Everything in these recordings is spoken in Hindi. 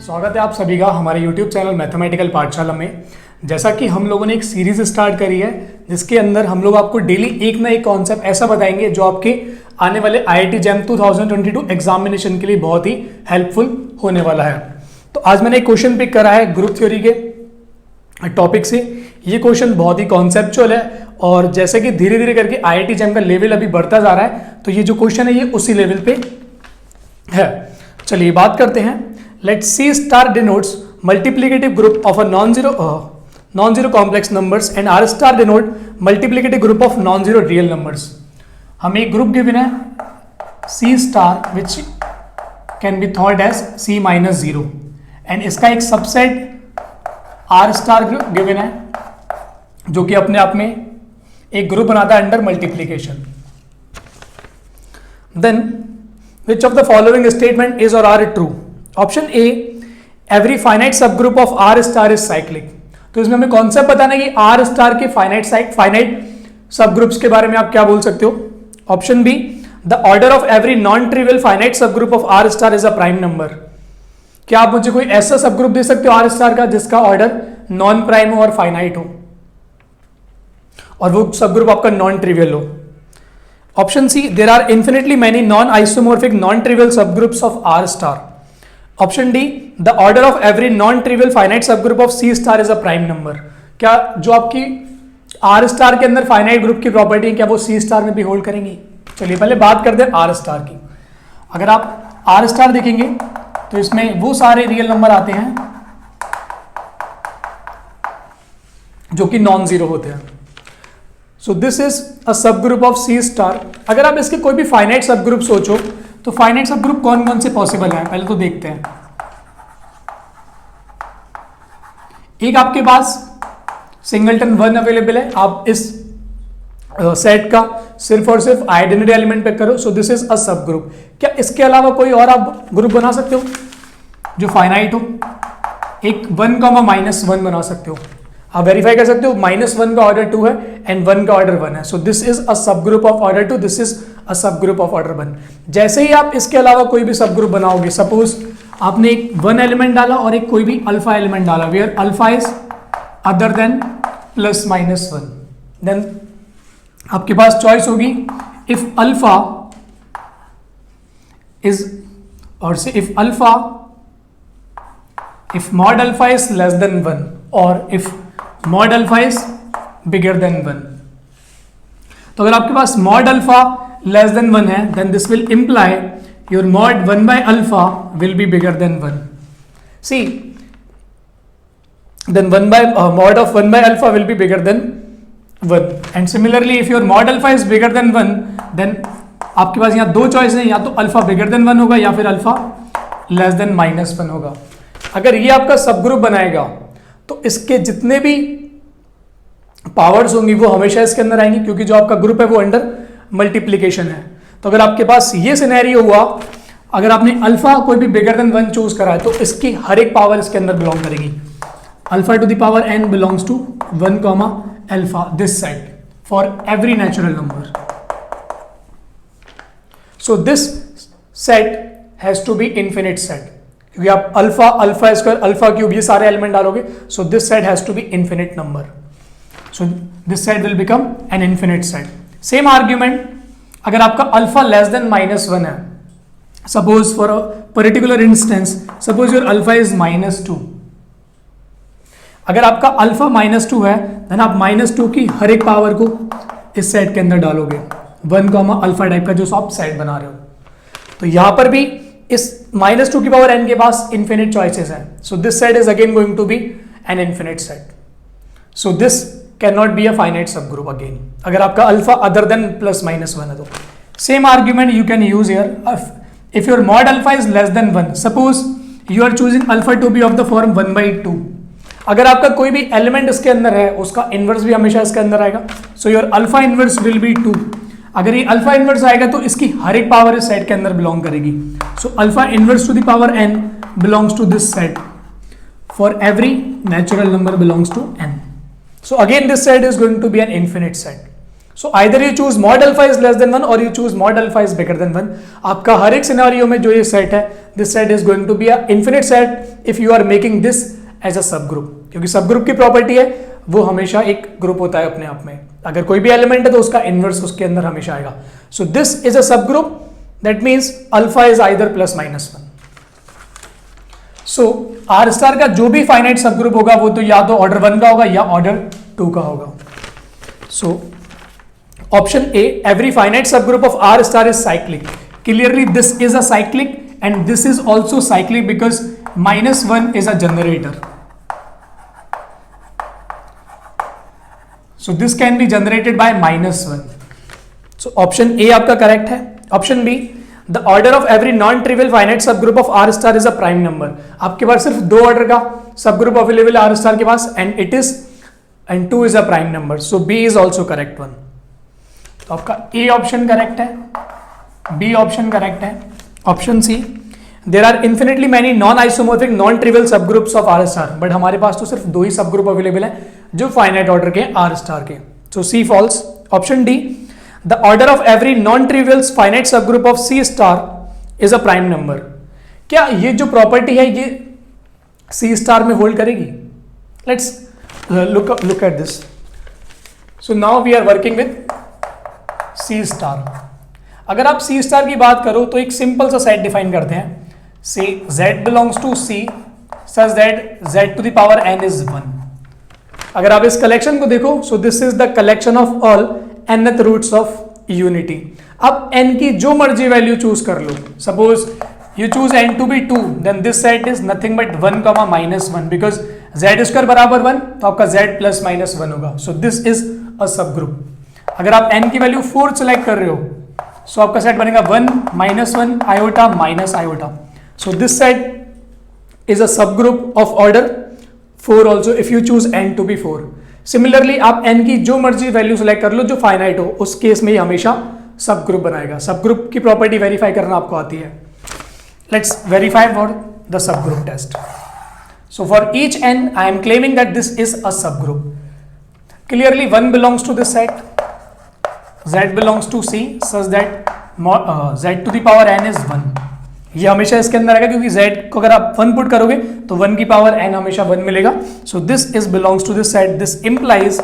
स्वागत है आप सभी का हमारे YouTube चैनल मैथमेटिकल पाठशाला में। जैसा कि हम लोगों ने एक सीरीज स्टार्ट करी है जिसके अंदर हम लोग आपको डेली एक ना एक कॉन्सेप्ट ऐसा बताएंगे जो आपके आने वाले IIT JAM 2022 एग्जामिनेशन के लिए बहुत ही हेल्पफुल होने वाला है। तो आज मैंने एक क्वेश्चन पिक करा है ग्रुप थ्योरी के टॉपिक से। ये क्वेश्चन बहुत ही कॉन्सेप्चुअल है और जैसे कि धीरे धीरे करके IIT JAM का लेवल अभी बढ़ता जा रहा है तो ये जो क्वेश्चन है ये उसी लेवल पे है। चलिए बात करते हैं। Let's see star denotes multiplicative group of a non-zero complex numbers and R star denote multiplicative group of non-zero real numbers। हमें एक ग्रुप गिवन है C star which can be thought as C minus 0 and इसका एक सबसेट R star गिवन है जो कि अपने आप में एक ग्रुप बनाता है under multiplication. Then which of the following statement is or are true? Option A every finite सब group of R star is cyclic. तो इसमें हमें कॉन्सेप्ट बताना है कि आर स्टार के फाइनाइट सब ग्रुप्स के बारे में आप क्या बोल सकते हो। Option B the order of every non trivial finite सब group of R star is a prime number. क्या आप मुझे कोई ऐसा सब ग्रुप दे सकते हो आर स्टार का जिसका ऑर्डर नॉन प्राइम हो और फाइनाइट हो और वो सब ग्रुप आपका नॉन ट्रिवियल हो। Option C there are infinitely many non isomorphic non trivial sub groups of R star. Option D the order of every non trivial finite सब group of C star is a prime number. क्या जो आपकी आर स्टार के अंदर फाइनाइट ग्रुप की प्रॉपर्टी है क्या वो सी स्टार में भी होल्ड करेंगी। चलिए पहले बात करते हैं आर स्टार की। अगर आप आर स्टार देखेंगे तो इसमें वो सारे रियल नंबर आते हैं जो कि नॉन जीरो होते हैं। सो दिस इज अ सब ग्रुप ऑफ सी स्टार। अगर आप इसके कोई भी फाइनाइट सब ग्रुप सोचो तो फाइनाइट सब ग्रुप कौन कौन से पॉसिबल है पहले तो देखते हैं। एक आपके पास सिंगलटन 1 अवेलेबल है। आप इस सेट का सिर्फ और सिर्फ आइडेंटिटी एलिमेंट पे करो। सो दिस इज अ सब ग्रुप। क्या इसके अलावा कोई और आप ग्रुप बना सकते हो जो फाइनाइट हो। एक 1, -1 बना सकते हो। आप वेरीफाई कर सकते हो -1 का ऑर्डर 2 है एंड 1 का ऑर्डर 1 है। सो दिस इज अ सब group of order 2, this is a सब ग्रुप ऑफ ऑर्डर 1। जैसे ही आप इसके अलावा कोई भी सब ग्रुप बनाओगे, सपोज आपने एक 1 एलिमेंट डाला और एक कोई भी अल्फा एलिमेंट डाला where alpha is other than +-1, then आपके पास चॉइस होगी इफ अल्फा इज और से if mod alpha is less than 1 or if mod alpha is bigger than 1। तो अगर आपके पास mod alpha less than 1 है then this will imply your mod 1 by alpha will be bigger than 1। See, then mod of 1 by alpha will be bigger than 1 and similarly if your mod alpha is bigger than 1 then आपके पास यहाँ दो चॉइस है, या तो अल्फा बिगर देन 1 होगा या फिर अल्फा लेस देन -1 होगा। अगर ये आपका सब ग्रुप बनाएगा तो इसके जितने भी पावर्स होंगी वो हमेशा इसके अंदर आएंगी क्योंकि जो आपका ग्रुप है वो अंडर मल्टीप्लीकेशन है। तो अगर आपके पास ये सिनेरियो हुआ, अगर आपने अल्फा कोई भी बिगर देन 1 चूज करा है तो इसकी हर एक पावर इसके अंदर बिलोंग करेगी। Alpha to the power n belongs to 1, alpha this set for every natural number. So this set has to be infinite set क्योंकि आप अल्फा स्क्वायर अल्फा क्यूब ये सारे एलिमेंट डालोगे। So this set has to be infinite number. So this set will become an infinite set. Same argument अगर आपका अल्फा लेस देन -1 है, suppose for a particular instance suppose your alpha is -2। अगर आपका अल्फा -2 है देन आप -2 की हर एक पावर को इस सेट के अंदर डालोगे 1, अल्फा टाइप का जो आप सेट बना रहे हो। तो यहां पर भी इस -2 की पावर n के पास इन्फिनिट चॉइसेस हैं। So this set is again going to be an infinite set. So this can not be a finite सब ग्रुप अगेन अगर आपका अल्फा अदर देन +-1 है तो। Same argument you can use here if your mod alpha is less than 1, suppose you are choosing alpha to be of the form 1/2। अगर आपका कोई भी एलिमेंट इसके अंदर है उसका इनवर्स भी हमेशा इसके अंदर आएगा। So your alpha inverse will be 2। अगर ये अल्फा इनवर्स आएगा तो इसकी हर एक पावर इस सेट के अंदर बिलोंग करेगी। So alpha inverse to the power n belongs to this set for every natural number belongs to n। So again this set is going to be an infinite set. So either you choose mod alpha is less than 1 और you choose mod alpha is bigger than 1. आपका हर एक सिनेरियो में जो ये सेट है, this set is going to be a infinite set if you are making this as a सब ग्रुप, क्योंकि सब ग्रुप की प्रॉपर्टी है वो हमेशा एक ग्रुप होता है अपने आप में. अगर कोई भी एलिमेंट है तो उसका इनवर्स उसके अंदर हमेशा आएगा. सो दिस इज अ सब group, that means alpha is either plus minus 1. So R star का जो भी फाइनाइट सब ग्रुप होगा वो तो या तो ऑर्डर 1 का होगा या ऑर्डर 2 का होगा. So option A, every finite सब group of R star is cyclic. Clearly this is a cyclic and this is also cyclic because -1 is a generator. So this can be generated by -1. So option A आपका करेक्ट है. Option B, the order of every non-trivial finite subgroup of R star is a prime number. आपके पास सिर्फ 2 ऑर्डर का सबग्रुप अवेलेबल है R star के पास and 2 is a prime number. So B is also correct one. तो आपका A ऑप्शन करेक्ट है, B ऑप्शन करेक्ट है. Option C, there are infinitely many non isomorphic non trivial sub groups of R star, but हमारे पास तो सिर्फ 2 ही सब ग्रुप अवेलेबल है जो फाइनाइट ऑर्डर के आर स्टार के. So C false. Option D, the order of every non trivial finite सब group of C star is a prime number. क्या ये जो प्रॉपर्टी है ये सी स्टार में होल्ड करेगी? Let's look at this. So now we are working with C star. अगर आप सी स्टार की बात करो तो एक सिंपल सा सेट डिफाइन करते हैं. Say Z belongs to C such that Z to the power n is 1. अगर आप इस कलेक्शन को देखो, so this is the collection of all nth roots of unity. अब n की जो मर्जी वैल्यू चूज कर लो. Suppose you choose n to be 2, then this set is nothing but 1, -1 because Z square बराबर 1 तो आपका Z plus -1 होगा. So this is a subgroup. अगर आप n की वैल्यू 4 सेलेक्ट कर रहे हो, so आपका सेट बनेगा 1, -1, iota, -iota. So this set is a subgroup of order 4 also if you choose n to be 4. Similarly आप n की जो मर्जी वैल्यू सेलेक्ट कर लो जो फाइनाइट हो, उस केस में ही हमेशा सब ग्रुप बनाएगा. सब ग्रुप की प्रॉपर्टी वेरीफाई करना आपको आती है. Let's verify for the sub group test. So for each n I am claiming that this is a सब group. Clearly 1 belongs to this set, z belongs to c such that z to the power n is 1. ये हमेशा इसके अंदर आएगा क्योंकि z को अगर आप 1 पुट करोगे तो 1 की पावर n हमेशा 1 मिलेगा. So this is belongs to this set. This implies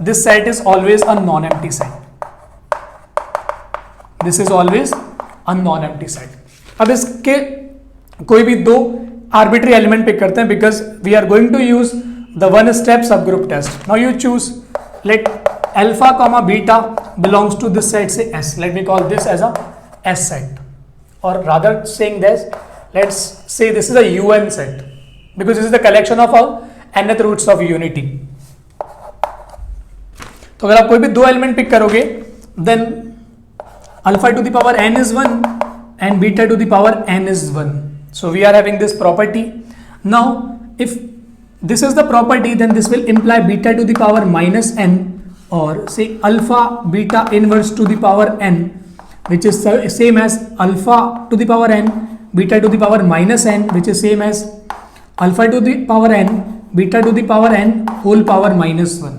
this set is always a non empty set. This is always a non empty set. अब इसके कोई भी 2 आर्बिट्री एलिमेंट पिक करते हैं because we are going to use the 1 step sub group test. Now you choose let alpha comma beta belongs to this set, say S. Let me call this as a S set, or rather saying this, let's say this is a UN set because this is the collection of all nth roots of unity. तो अगर आप कोई भी 2 एलिमेंट पिक करोगे then alpha to the power n is 1 and beta to the power n is 1. So we are having this property. Now if this is the property then this will imply beta to the power minus n or say alpha beta inverse to the power n, which is same as alpha to the power n beta to the power minus n, which is same as alpha to the power n beta to the power n whole power minus 1.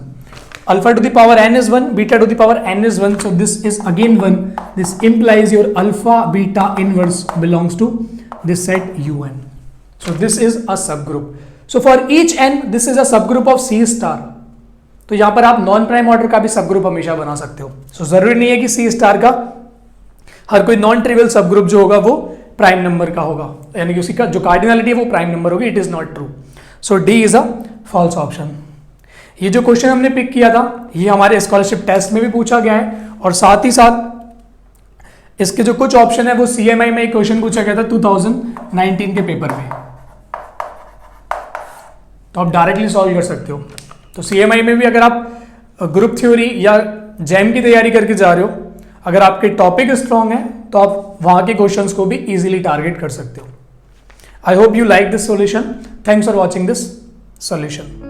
Alpha to the power n is 1, beta to the power n is 1, so this is again 1. This implies your alpha beta inverse belongs to this set un. So this is a subgroup. So for each n this is a subgroup of C star. तो यहां पर आप नॉन प्राइम ऑर्डर का भी सब ग्रुप हमेशा बना सकते हो. सो जरूरी नहीं है कि सी स्टार का हर कोई नॉन ट्रिवियल सब ग्रुप जो होगा वो प्राइम नंबर का होगा, यानी कि उसका जो कार्डिनलिटी है वो प्राइम नंबर होगी. It is not true. So D is a false option. ये जो क्वेश्चन हमने पिक किया था ये हमारे स्कॉलरशिप टेस्ट में भी पूछा गया है और साथ ही साथ इसके जो कुछ ऑप्शन है वो CMI में एक क्वेश्चन पूछा गया था 2019 के पेपर में, तो आप डायरेक्टली सॉल्व कर सकते हो. तो CMI में भी अगर आप ग्रुप थ्योरी या जैम की तैयारी करके जा रहे हो, अगर आपके टॉपिक स्ट्रांग है तो आप वहां के क्वेश्चंस को भी इजीली टारगेट कर सकते हो. I hope you like this solution. Thanks for watching this solution.